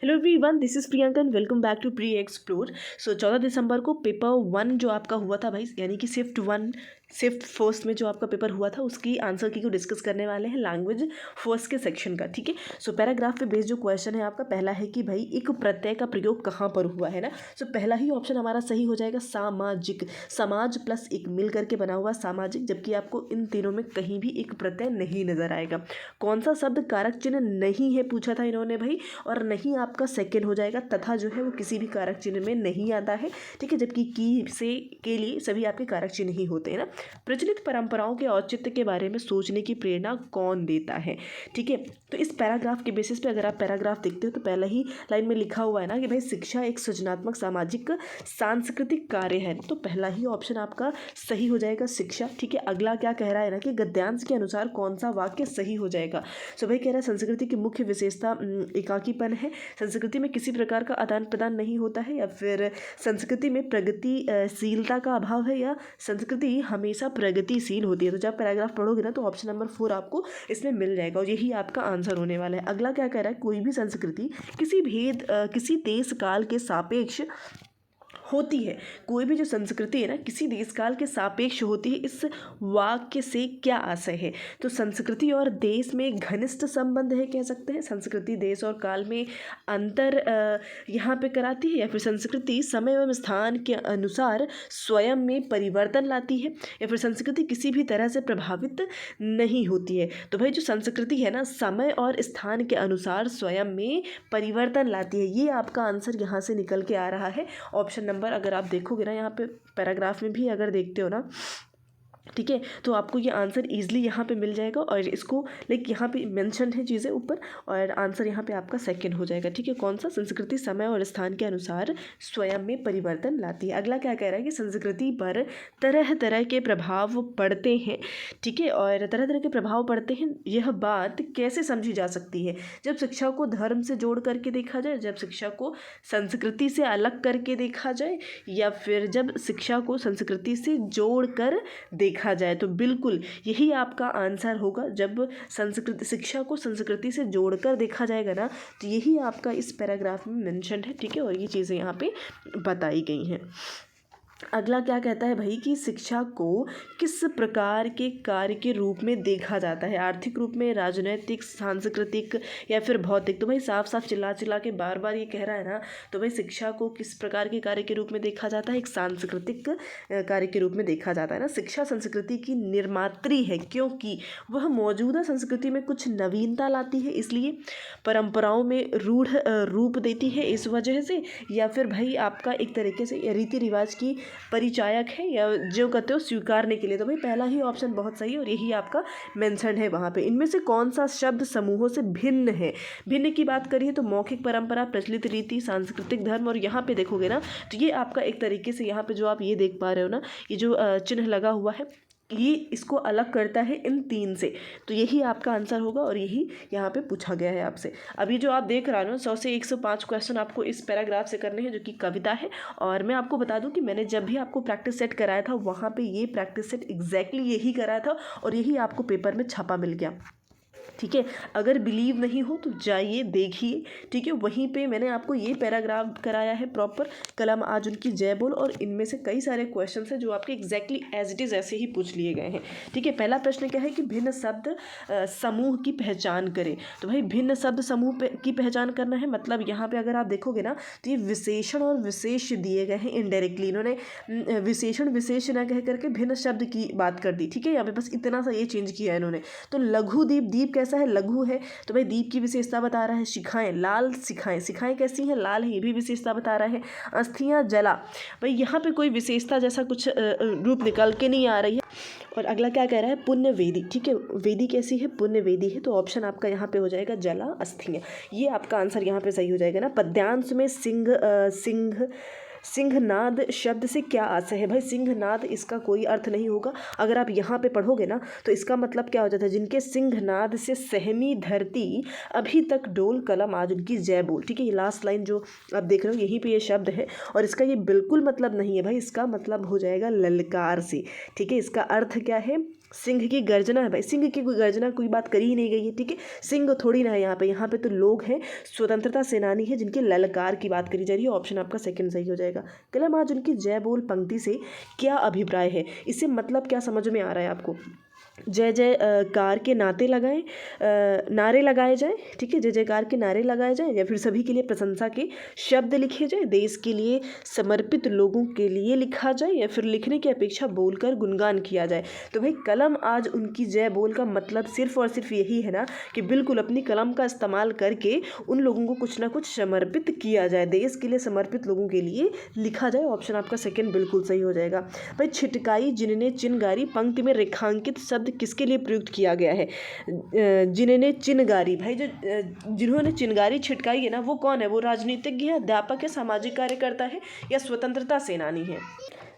Hello everyone, this is Priyanka and welcome back to pre explore. So 14 दिसंबर को paper 1 जो आपका हुआ था भाई, यानी कि शिफ्ट फर्स्ट में जो आपका पेपर हुआ था उसकी आंसर की को डिस्कस करने वाले हैं लैंग्वेज फर्स्ट के सेक्शन का। ठीक है, सो पैराग्राफ पे बेस्ड जो क्वेश्चन है आपका पहला है कि भाई एक प्रत्यय का प्रयोग कहाँ पर हुआ है ना। सो पहला ही ऑप्शन हमारा सही हो जाएगा, सामाजिक। समाज प्लस एक मिल करके बना हुआ सामाजिक, जबकि आपको इन तीनों में कहीं भी एक प्रत्यय नहीं नजर आएगा। कौन सा शब्द कारक चिन्ह नहीं है पूछा था इन्होंने भाई, और नहीं आपका सेकंड हो जाएगा। तथा जो है वो किसी भी कारक चिन्ह में नहीं आता है। ठीक है, जबकि की से के लिए सभी आपके कारक चिन्ह ही होते हैं ना। प्रचलित परंपराओं के औचित्य के बारे में सोचने की प्रेरणा कौन देता है। ठीक है, तो इस पैराग्राफ के बेसिस पे अगर आप पैराग्राफ देखते हो तो पहला ही लाइन में लिखा हुआ है ना कि भाई शिक्षा एक सृजनात्मक सामाजिक सांस्कृतिक कार्य है, तो पहला ही ऑप्शन आपका सही हो जाएगा, शिक्षा। ठीक है, अगला क्या कह रहा है ना कि गद्यांश के अनुसार कौन सा वाक्य सही हो जाएगा। सो भाई कह रहा है संस्कृति की मुख्य विशेषता एकाकीपन है, संस्कृति में किसी प्रकार का आदान प्रदान नहीं होता है, या फिर संस्कृति में प्रगतिशीलता का अभाव है, या संस्कृति हमेशा प्रगतिशील होती है। तो जब पैराग्राफ पढ़ोगे ना तो ऑप्शन नंबर 4 आपको इसमें मिल जाएगा और यही आपका आंसर होने वाला है। अगला क्या कह रहा है, कोई भी संस्कृति किसी देश काल के सापेक्ष होती है। कोई भी जो संस्कृति है ना किसी देश काल के सापेक्ष होती है, इस वाक्य से क्या आशय है। तो संस्कृति और देश में घनिष्ठ संबंध है कह सकते हैं। संस्कृति देश और काल में अंतर यहाँ पे कराती है, या फिर संस्कृति समय एवं स्थान के अनुसार स्वयं में परिवर्तन लाती है, या फिर संस्कृति किसी भी तरह से प्रभावित नहीं होती है। तो भाई जो संस्कृति है ना समय और स्थान के अनुसार स्वयं में परिवर्तन लाती है, ये आपका आंसर यहाँ से निकल के आ रहा है। ऑप्शन नंबर अगर आप देखोगे ना यहाँ पे पैराग्राफ में भी अगर देखते हो ना, ठीक है, तो आपको ये आंसर ईजिली यहाँ पे मिल जाएगा। और इसको यहाँ पे मेंशन है चीज़ें ऊपर, और आंसर यहाँ पे आपका सेकंड हो जाएगा। ठीक है, कौन सा, संस्कृति समय और स्थान के अनुसार स्वयं में परिवर्तन लाती है। अगला क्या कह रहा है कि संस्कृति पर तरह तरह के प्रभाव पड़ते हैं। ठीक है, और तरह तरह के प्रभाव पड़ते हैं, यह बात कैसे समझी जा सकती है। जब शिक्षा को धर्म से जोड़ करके देखा जाए, जब शिक्षा को संस्कृति से अलग करके देखा जाए, या फिर जब शिक्षा को संस्कृति से जोड़ कर देखा जाए। तो बिल्कुल यही आपका आंसर होगा, जब शिक्षा को संस्कृति से जोड़कर देखा जाएगा ना, तो यही आपका इस पैराग्राफ में मेंशन है। ठीक है, और ये चीज़ें यहाँ पे बताई गई हैं। अगला क्या कहता है भाई कि शिक्षा को किस प्रकार के कार्य के रूप में देखा जाता है, आर्थिक रूप में, राजनैतिक, सांस्कृतिक, या फिर भौतिक। तो भाई साफ साफ चिल्ला चिल्ला के बार बार ये कह रहा है ना, तो भाई शिक्षा को किस प्रकार के कार्य के रूप में देखा जाता है, एक सांस्कृतिक कार्य के रूप में देखा जाता है ना। शिक्षा संस्कृति की निर्मात्री है, क्योंकि वह मौजूदा संस्कृति में कुछ नवीनता लाती है, इसलिए परंपराओं में रूढ़ रूप देती है इस वजह से, या फिर भाई आपका एक तरीके से रीति रिवाज की परिचायक है, या जो कहते हो स्वीकारने के लिए। तो भाई पहला ही ऑप्शन बहुत सही है और यही आपका मेंशन है वहाँ पे। इनमें से कौन सा शब्द समूहों से भिन्न है। भिन्न की बात करिए तो मौखिक परंपरा, प्रचलित रीति, सांस्कृतिक धर्म, और यहाँ पे देखोगे ना तो ये आपका एक तरीके से यहाँ पे जो आप ये देख पा रहे हो ना, ये जो चिन्ह लगा हुआ है, ये इसको अलग करता है इन तीन से। तो यही आपका आंसर होगा और यही यहाँ पे पूछा गया है आपसे। अभी जो आप देख रहे हो 100 से 105 क्वेश्चन आपको इस पैराग्राफ से करने हैं, जो कि कविता है। और मैं आपको बता दूं कि मैंने जब भी आपको प्रैक्टिस सेट कराया था, वहाँ पे ये प्रैक्टिस सेट एग्जैक्टली यही कराया था और यही आपको पेपर में छापा मिल गया। ठीक है, अगर बिलीव नहीं हो तो जाइए देखिए। ठीक है, वहीं पे मैंने आपको ये पैराग्राफ कराया है प्रॉपर, कलम आज उनकी जय बोल, और इनमें से कई सारे क्वेश्चन हैं जो आपके एग्जैक्टली एज इट इज़ ऐसे ही पूछ लिए गए हैं। ठीक है, पहला प्रश्न क्या है कि भिन्न शब्द समूह की पहचान करें। तो भाई भिन्न शब्द समूह की पहचान करना है, मतलब यहाँ पे अगर आप देखोगे ना तो ये विशेषण और विशेष दिए गए हैं इनडायरेक्टली। इन्होंने विशेषण विशेष न कह करके भिन्न शब्द की बात कर दी। ठीक है, यहाँ पे बस इतना सा ये चेंज किया है इन्होंने। तो लघु दीप, दीप कैसा है, लघु है, तो भाई दीप की विशेषता बता रहा है। शिखाएं, लाल शिखाएं, शिखाएं कैसी हैं, लाल है, ये भी विशेषता बता रहा है। अस्थियां जला, भाई यहाँ पे कोई विशेषता जैसा कुछ रूप निकल के नहीं आ रही है। और अगला क्या कह रहा है, पुण्य वेदी। ठीक है, वेदी कैसी है, पुण्य वेदी है, तो ऑप्शन आपका यहाँ पे हो जाएगा जला, अस्थियां। ये आपका आंसर यहाँ पे सही हो जाएगा ना। पद्यांश में सिंहनाद शब्द से क्या आशय है। भाई सिंहनाद इसका कोई अर्थ नहीं होगा। अगर आप यहाँ पे पढ़ोगे ना तो इसका मतलब क्या हो जाता है, जिनके सिंहनाद से सहमी धरती, अभी तक डोल कलम आज उनकी जय बोल। ठीक है, ये लास्ट लाइन जो आप देख रहे हो यहीं पे ये शब्द है, और इसका ये बिल्कुल मतलब नहीं है भाई, इसका मतलब हो जाएगा ललकार से। ठीक है, इसका अर्थ क्या है, सिंह की गर्जना है भाई, सिंह की कोई गर्जना कोई बात करी ही नहीं गई है, ठीक है। सिंह थोड़ी ना है यहाँ पे तो लोग हैं, स्वतंत्रता सेनानी है जिनके ललकार की बात करी जा रही है। ऑप्शन आपका सेकंड सही हो जाएगा। कलम आज उनकी जय बोल पंक्ति से क्या अभिप्राय है, इससे मतलब क्या समझ में आ रहा है आपको। जय जय कार के नारे लगाए जाए, ठीक है, जय जयकार के नारे लगाए जाए, या फिर सभी के लिए प्रशंसा के शब्द लिखे जाए, देश के लिए समर्पित लोगों के लिए लिखा जाए, या फिर लिखने की अपेक्षा बोलकर गुणगान किया जाए। तो भाई कलम आज उनकी जय बोल का मतलब सिर्फ और सिर्फ यही है ना कि बिल्कुल अपनी कलम का इस्तेमाल करके उन लोगों को कुछ ना कुछ समर्पित किया जाए, देश के लिए समर्पित लोगों के लिए लिखा जाए। ऑप्शन आपका सेकंड बिल्कुल सही हो जाएगा। भाई छिटकाई जिन्हें चिनगारी पंक्ति में रेखांकित शब्द किसके लिए प्रयुक्त किया गया है। जिन्हें चिनगारी, भाई जो जिन्होंने चिनगारी छिटकाई है ना वो कौन है, वो राजनीतिज्ञ है, अध्यापक है, सामाजिक कार्यकर्ता है, या स्वतंत्रता सेनानी है।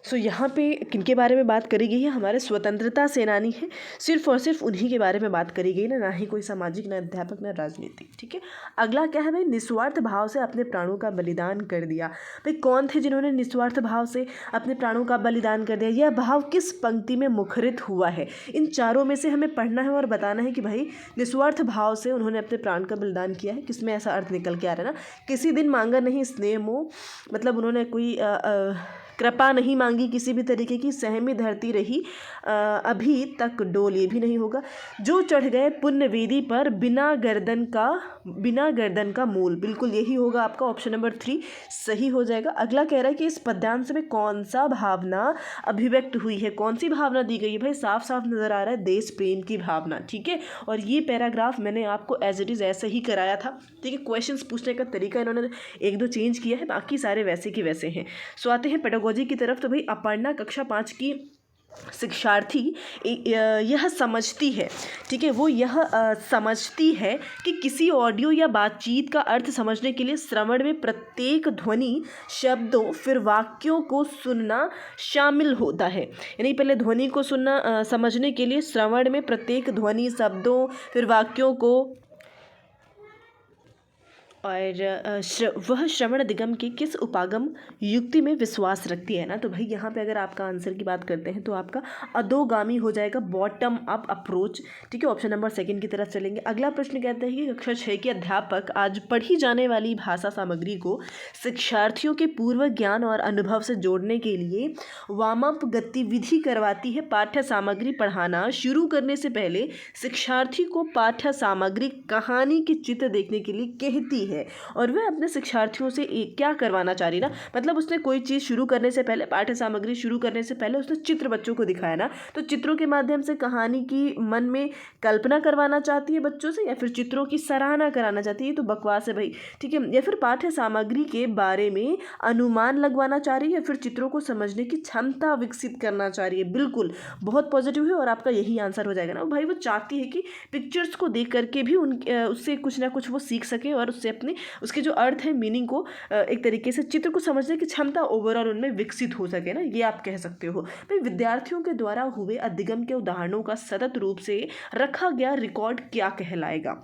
सो यहाँ पे किनके बारे में बात करी गई है, हमारे स्वतंत्रता सेनानी है, सिर्फ और सिर्फ उन्हीं के बारे में बात करी गई ना ही कोई सामाजिक, ना अध्यापक, ना राजनीतिक, ठीक है। अगला क्या है भाई, निस्वार्थ भाव से अपने प्राणों का बलिदान कर दिया। भाई कौन थे जिन्होंने निस्वार्थ भाव से अपने प्राणों का बलिदान कर दिया, यह भाव किस पंक्ति में मुखरित हुआ है। इन चारों में से हमें पढ़ना है और बताना है कि भाई निस्वार्थ भाव से उन्होंने अपने प्राण का बलिदान किया है, किसमें ऐसा अर्थ निकल के आ रहा है ना, किसी दिन मांगा नहीं स्नेह मोह, मतलब उन्होंने कोई कृपा नहीं मांगी किसी भी तरीके की, सहमी धरती रही अभी तक डोल, ये भी नहीं होगा। जो चढ़ गए पुण्य वेदी पर बिना गर्दन का मूल, बिल्कुल यही होगा आपका ऑप्शन नंबर 3 सही हो जाएगा। अगला कह रहा है कि इस पद्यांश में कौन सा भावना अभिव्यक्त हुई है, कौन सी भावना दी गई है। भाई साफ साफ नजर आ रहा है देश प्रेम की भावना, ठीक है। और ये पैराग्राफ मैंने आपको एज इट इज़ ऐसे ही कराया था, ठीक है। क्वेश्चंस पूछने का तरीका इन्होंने एक दो चेंज किया है, बाकी सारे वैसे के वैसे हैं। सो आते हैं पेडागोजी की तरफ। तो भाई अपर्णा कक्षा 5 की शिक्षार्थी यह समझती है, ठीक है, वो यह समझती है कि किसी ऑडियो या बातचीत का अर्थ समझने के लिए श्रवण में प्रत्येक ध्वनि, शब्दों फिर वाक्यों को सुनना शामिल होता है। यानी पहले ध्वनि को सुनना समझने के लिए श्रवण में प्रत्येक ध्वनि, शब्दों फिर वाक्यों को, और वह श्रवण दिगम के किस उपागम युक्ति में विश्वास रखती है ना। तो भाई यहाँ पे अगर आपका आंसर की बात करते हैं तो आपका अधोगामी हो जाएगा, बॉटम अप अप्रोच, ठीक है। ऑप्शन नंबर सेकंड की तरफ चलेंगे। अगला प्रश्न कहता है कि कक्षा 6 के अध्यापक आज पढ़ी जाने वाली भाषा सामग्री को शिक्षार्थियों के पूर्व ज्ञान और अनुभव से जोड़ने के लिए वार्म अप गतिविधि करवाती है। पाठ्य सामग्री पढ़ाना शुरू करने से पहले शिक्षार्थी को पाठ्य सामग्री कहानी के चित्र देखने के लिए कहती है, और वह अपने शिक्षार्थियों से क्या करवाना चाह रही ना, मतलब उसने कोई चीज़ शुरू करने से पहले, पाठ्य सामग्री शुरू करने से पहले उसने चित्र बच्चों को दिखाया ना, तो चित्रों के माध्यम से कहानी की मन में कल्पना करवाना चाहती है बच्चों से, या फिर चित्रों की सराहना कराना चाहती है, तो बकवास है भाई, ठीक है। या फिर पाठ्य सामग्री के बारे में अनुमान लगवाना चाह रही है, या फिर चित्रों को समझने की क्षमता विकसित करना चाह रही है। बिल्कुल बहुत पॉजिटिव है और आपका यही आंसर हो जाएगा ना भाई। वो चाहती है कि पिक्चर्स को देख करके भी उससे कुछ ना कुछ वो सीख सके, और उससे अपने उसके जो अर्थ है, मीनिंग को एक तरीके से चित्र को समझने की क्षमता ओवरऑल उनमें विकसित हो सके ना, ये आप कह सकते हो। भाई विद्यार्थियों के द्वारा हुए अधिगम के उदाहरणों का सतत रूप से रखा गया रिकॉर्ड क्या कहलाएगा,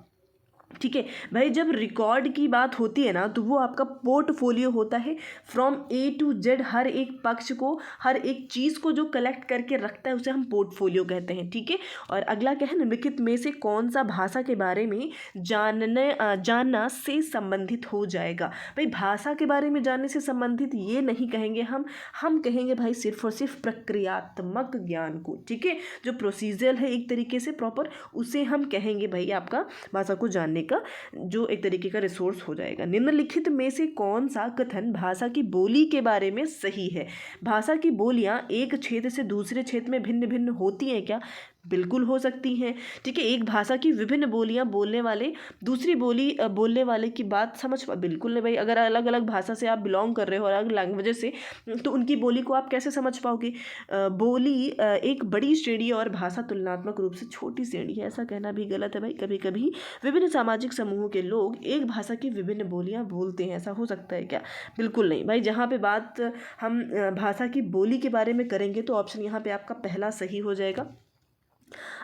ठीक है। भाई जब रिकॉर्ड की बात होती है ना तो वो आपका पोर्टफोलियो होता है, फ्रॉम ए टू जेड हर एक पक्ष को, हर एक चीज़ को जो कलेक्ट करके रखता है उसे हम पोर्टफोलियो कहते हैं, ठीक है। और अगला क्या है, निम्नलिखित में से कौन सा भाषा के बारे में जानना से संबंधित हो जाएगा। भाई भाषा के बारे में जानने से संबंधित ये नहीं कहेंगे हम कहेंगे भाई सिर्फ और सिर्फ प्रक्रियात्मक ज्ञान को, ठीक है। जो प्रोसीजर है एक तरीके से प्रॉपर, उसे हम कहेंगे भाई आपका भाषा को जानने का जो एक तरीके का रिसोर्स हो जाएगा। निम्नलिखित में से कौन सा कथन भाषा की बोली के बारे में सही है। भाषा की बोलियां एक क्षेत्र से दूसरे क्षेत्र में भिन्न भिन्न होती हैं क्या, बिल्कुल हो सकती हैं, ठीक है। एक भाषा की विभिन्न बोलियां बोलने वाले दूसरी बोली बोलने वाले की बात समझ बिल्कुल नहीं भाई। अगर अलग अलग भाषा से आप बिलोंग कर रहे हो, अलग लैंग्वेजेस से, तो उनकी बोली को आप कैसे समझ पाओगे। बोली एक बड़ी श्रेणी और भाषा तुलनात्मक रूप से छोटी श्रेणी है, ऐसा कहना भी गलत है भाई। कभी कभी विभिन्न सामाजिक समूहों के लोग एक भाषा की विभिन्न बोलियाँ बोलते हैं, ऐसा हो सकता है क्या, बिल्कुल नहीं भाई। जहाँ पे बात हम भाषा की बोली के बारे में करेंगे तो ऑप्शन यहाँ पे आपका पहला सही हो जाएगा।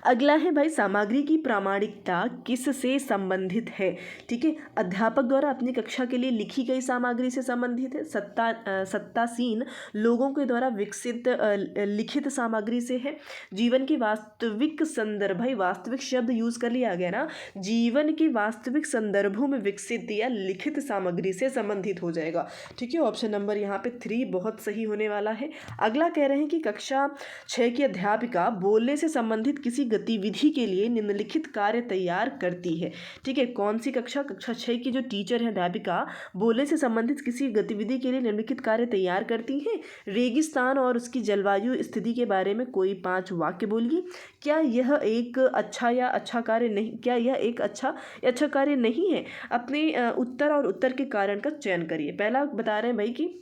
अगला है भाई, सामग्री की प्रामाणिकता किससे संबंधित है। ठीक है, अध्यापक द्वारा अपनी कक्षा के लिए लिखी गई सामग्री से संबंधित है, सत्तासीन लोगों के द्वारा विकसित लिखित सामग्री से है, जीवन के वास्तविक संदर्भ, भाई वास्तविक शब्द यूज कर लिया गया ना, जीवन के वास्तविक संदर्भों में विकसित या लिखित सामग्री से संबंधित हो जाएगा। ठीक है, ऑप्शन नंबर यहाँ पे 3 बहुत सही होने वाला है। अगला कह रहे हैं कि कक्षा 6 की अध्यापिका बोलने से संबंधित किसी गतिविधि के लिए निम्नलिखित कार्य तैयार करती है। ठीक है, कौन सी कक्षा 6 की जो टीचर है अध्यापिका बोलने से संबंधित किसी गतिविधि के लिए निम्नलिखित कार्य तैयार करती हैं। रेगिस्तान और उसकी जलवायु स्थिति के बारे में कोई 5 वाक्य बोलिए। क्या यह एक अच्छा कार्य नहीं, क्या यह एक अच्छा कार्य नहीं है। अपने उत्तर और उत्तर के कारण का चयन करिए। पहला बता रहे हैं भाई कि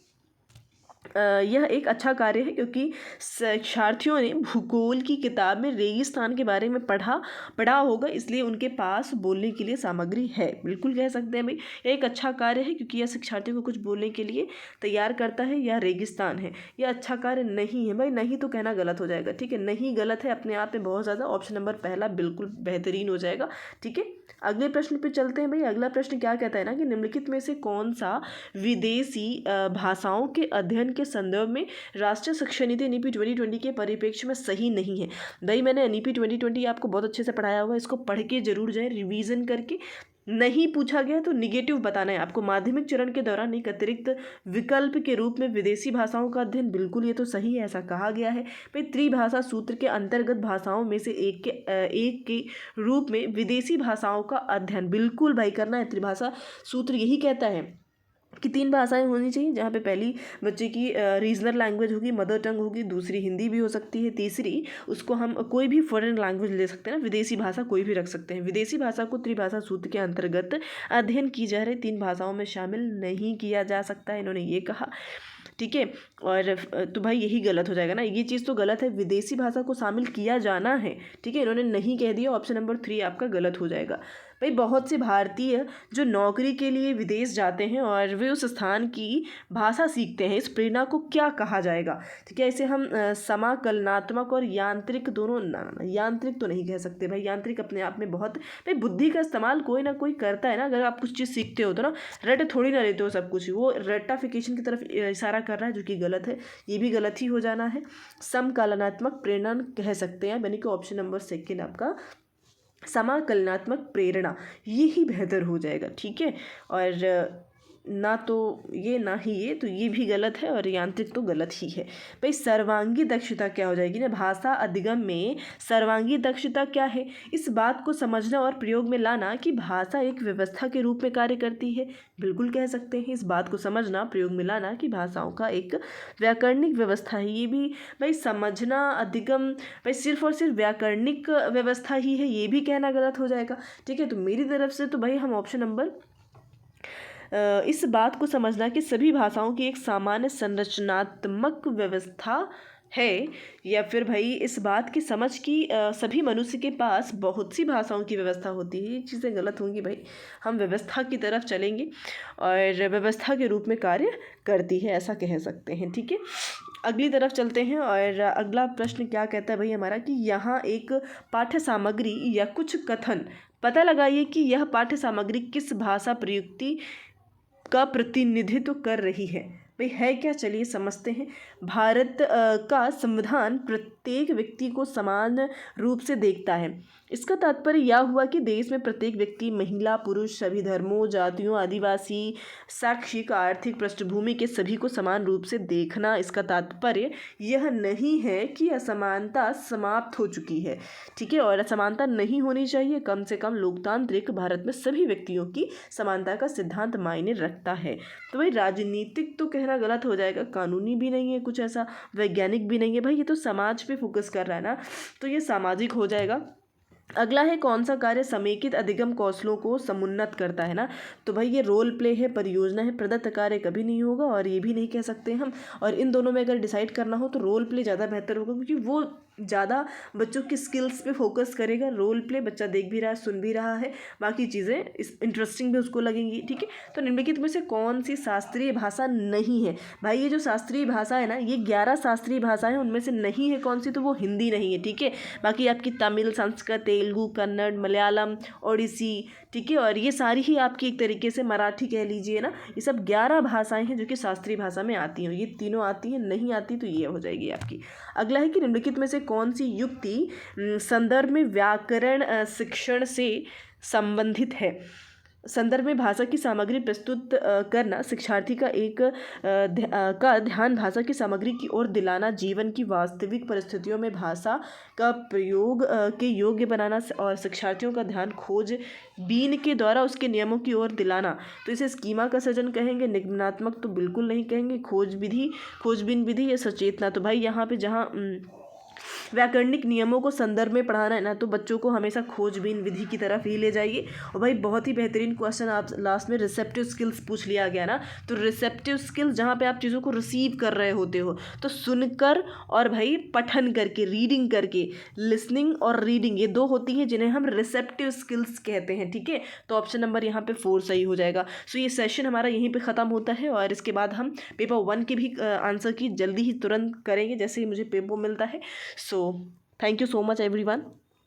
यह एक अच्छा कार्य है क्योंकि शिक्षार्थियों ने भूगोल की किताब में रेगिस्तान के बारे में पढ़ा होगा, इसलिए उनके पास बोलने के लिए सामग्री है। बिल्कुल कह सकते हैं भाई यह एक अच्छा कार्य है क्योंकि यह शिक्षार्थियों को कुछ बोलने के लिए तैयार करता है। यह रेगिस्तान है, यह अच्छा कार्य नहीं है। भाई नहीं तो कहना गलत हो जाएगा। ठीक है, नहीं गलत है अपने आप में बहुत ज़्यादा। ऑप्शन नंबर पहला बिल्कुल बेहतरीन हो जाएगा। ठीक है, अगले प्रश्न पे चलते हैं भाई। अगला प्रश्न क्या कहता है ना कि निम्नलिखित में से कौन सा विदेशी भाषाओं के अध्ययन के संदर्भ में राष्ट्रीय शिक्षा नीति NEP 2020 के परिप्रेक्ष्य में सही नहीं है। भाई मैंने NEP 2020 आपको बहुत अच्छे से पढ़ाया हुआ है, इसको पढ़ के जरूर जाए रिवीजन करके। नहीं पूछा गया तो निगेटिव बताना है आपको। माध्यमिक चरण के दौरान एक अतिरिक्त विकल्प के रूप में विदेशी भाषाओं का अध्ययन, बिल्कुल ये तो सही है, ऐसा कहा गया है। भाई त्रिभाषा सूत्र के अंतर्गत भाषाओं में से एक के रूप में विदेशी भाषाओं का अध्ययन बिल्कुल भाई करना है। त्रिभाषा सूत्र यही कहता है कि 3 भाषाएं होनी चाहिए, जहाँ पे पहली बच्चे की रीजनल लैंग्वेज होगी, मदर टंग होगी, दूसरी हिंदी भी हो सकती है, तीसरी उसको हम कोई भी फॉरेन लैंग्वेज ले सकते हैं ना, विदेशी भाषा कोई भी रख सकते हैं। विदेशी भाषा को त्रिभाषा सूत्र के अंतर्गत अध्ययन की जा रही 3 भाषाओं में शामिल नहीं किया जा सकता है, इन्होंने ये कहा। ठीक है, और तो भाई यही गलत हो जाएगा ना, ये चीज़ तो गलत है, विदेशी भाषा को शामिल किया जाना है। ठीक है, इन्होंने नहीं कह दिया, ऑप्शन नंबर 3 आपका गलत हो जाएगा। भाई बहुत से भारतीय जो नौकरी के लिए विदेश जाते हैं और वे उस स्थान की भाषा सीखते हैं, इस प्रेरणा को क्या कहा जाएगा। ठीक है, इसे हम समाकलनात्मक और यांत्रिक दोनों ना, यांत्रिक तो नहीं कह सकते भाई, यांत्रिक अपने आप में बहुत, भाई बुद्धि का इस्तेमाल कोई ना कोई करता है ना। अगर आप कुछ चीज़ सीखते हो तो ना रट थोड़ी ना लेते हो सब कुछ, वो रट्टाफिकेशन की तरफ इशारा कर रहा है जो कि गलत है, ये भी गलत ही हो जाना है। समकालनात्मक प्रेरणा कह सकते हैं, यानी कि ऑप्शन नंबर 2 आपका समाकलनात्मक प्रेरणा, ये ही बेहतर हो जाएगा। ठीक है, और ना तो ये ना ही ये, तो ये भी गलत है, और यांत्रिक तो गलत ही है। भाई सर्वांगी दक्षता क्या हो जाएगी ना, भाषा अधिगम में सर्वांगी दक्षता क्या है, इस बात को समझना और प्रयोग में लाना कि भाषा एक व्यवस्था के रूप में कार्य करती है। बिल्कुल कह सकते हैं, इस बात को समझना प्रयोग में लाना कि भाषाओं का एक व्याकरणिक व्यवस्था है। ये भी भाई समझना, अधिगम भाई सिर्फ और सिर्फ व्याकरणिक व्यवस्था ही है, ये भी कहना गलत हो जाएगा। ठीक है, तो मेरी तरफ से तो भाई हम ऑप्शन नंबर इस बात को समझना कि सभी भाषाओं की एक सामान्य संरचनात्मक व्यवस्था है, या फिर भाई इस बात की समझ कि सभी मनुष्य के पास बहुत सी भाषाओं की व्यवस्था होती है, ये चीज़ें गलत होंगी भाई। हम व्यवस्था की तरफ चलेंगे और व्यवस्था के रूप में कार्य करती है, ऐसा कह सकते हैं। ठीक है, अगली तरफ चलते हैं, और अगला प्रश्न क्या कहता है भाई हमारा कि यहाँ एक पाठ्य सामग्री या कुछ कथन पता लगाइए कि यह पाठ्य सामग्री किस भाषा प्रयुक्ति का प्रतिनिधित्व कर रही है। भाई है क्या, चलिए समझते हैं। भारत का संविधान प्रत्येक व्यक्ति को समान रूप से देखता है। इसका तात्पर्य यह हुआ कि देश में प्रत्येक व्यक्ति, महिला पुरुष, सभी धर्मों, जातियों, आदिवासी, शैक्षिक, आर्थिक पृष्ठभूमि के सभी को समान रूप से देखना। इसका तात्पर्य यह नहीं है कि असमानता समाप्त हो चुकी है। ठीक है, और असमानता नहीं होनी चाहिए। कम से कम लोकतांत्रिक भारत में सभी व्यक्तियों की समानता का सिद्धांत मायने रखता है। तो भाई राजनीतिक तो कहना गलत हो जाएगा, कानूनी भी नहीं है कुछ ऐसा, वैज्ञानिक भी नहीं है। भाई ये तो समाज पे फोकस कर रहा है ना, तो ये सामाजिक हो जाएगा। अगला है कौन सा कार्य समेकित अधिगम कौशलों को समुन्नत करता है ना, तो भाई ये रोल प्ले है, परियोजना है, प्रदत्त कार्य कभी नहीं होगा, और ये भी नहीं कह सकते हम। और इन दोनों में अगर डिसाइड करना हो तो रोल प्ले ज़्यादा बेहतर होगा, क्योंकि वो ज़्यादा बच्चों की स्किल्स पे फोकस करेगा, रोल प्ले बच्चा देख भी रहा है, सुन भी रहा है, बाकी चीज़ें इस इंटरेस्टिंग भी उसको लगेंगी। ठीक है, तो निम्नलिखित में से कौन सी शास्त्रीय भाषा नहीं है? भाई ये जो शास्त्रीय भाषा है ना, ये 11 शास्त्रीय भाषाएं, उनमें से नहीं है कौन सी, तो वो हिंदी नहीं है। ठीक है, बाकी आपकी तमिल, संस्कृत, तेलुगु, कन्नड़, मलयालम, ओडिसी, ठीक है, और ये सारी ही आपकी एक तरीके से मराठी कह लीजिए ना, ये सब 11 भाषाएं हैं जो कि शास्त्रीय भाषा में आती हैं। ये तीनों आती हैं, नहीं आती तो ये हो जाएगी आपकी। अगला है कि निम्नलिखित में से कौन सी युक्ति संदर्भ में व्याकरण शिक्षण से संबंधित है? संदर्भ में भाषा की सामग्री प्रस्तुत करना, शिक्षार्थी का का ध्यान भाषा की सामग्री की ओर दिलाना, जीवन की वास्तविक परिस्थितियों में भाषा का प्रयोग के योग्य बनाना, और शिक्षार्थियों का ध्यान खोजबीन के द्वारा उसके नियमों की ओर दिलाना। तो इसे स्कीमा का सृजन कहेंगे, निगमनात्मक तो बिल्कुल नहीं कहेंगे, खोजबीन विधि या सचेतना। तो भाई यहाँ पे जहाँ व्याकरणिक नियमों को संदर्भ में पढ़ाना है ना, तो बच्चों को हमेशा खोजबीन विधि की तरफ ही ले जाइए। और भाई बहुत ही बेहतरीन क्वेश्चन आप लास्ट में रिसेप्टिव स्किल्स पूछ लिया गया ना, तो रिसेप्टिव स्किल्स जहाँ पे आप चीज़ों को रिसीव कर रहे होते हो, तो सुनकर और भाई पठन करके, रीडिंग करके, लिसनिंग और रीडिंग, ये दो होती हैं जिन्हें हम रिसेप्टिव स्किल्स कहते हैं। ठीक है, तो ऑप्शन नंबर यहाँ पे 4 सही हो जाएगा। सो ये सेशन हमारा यहीं पे ख़त्म होता है, और इसके बाद हम पेपर 1 के भी आंसर की जल्दी ही तुरंत करेंगे जैसे ही मुझे पेपर मिलता है। सो thank you so much everyone.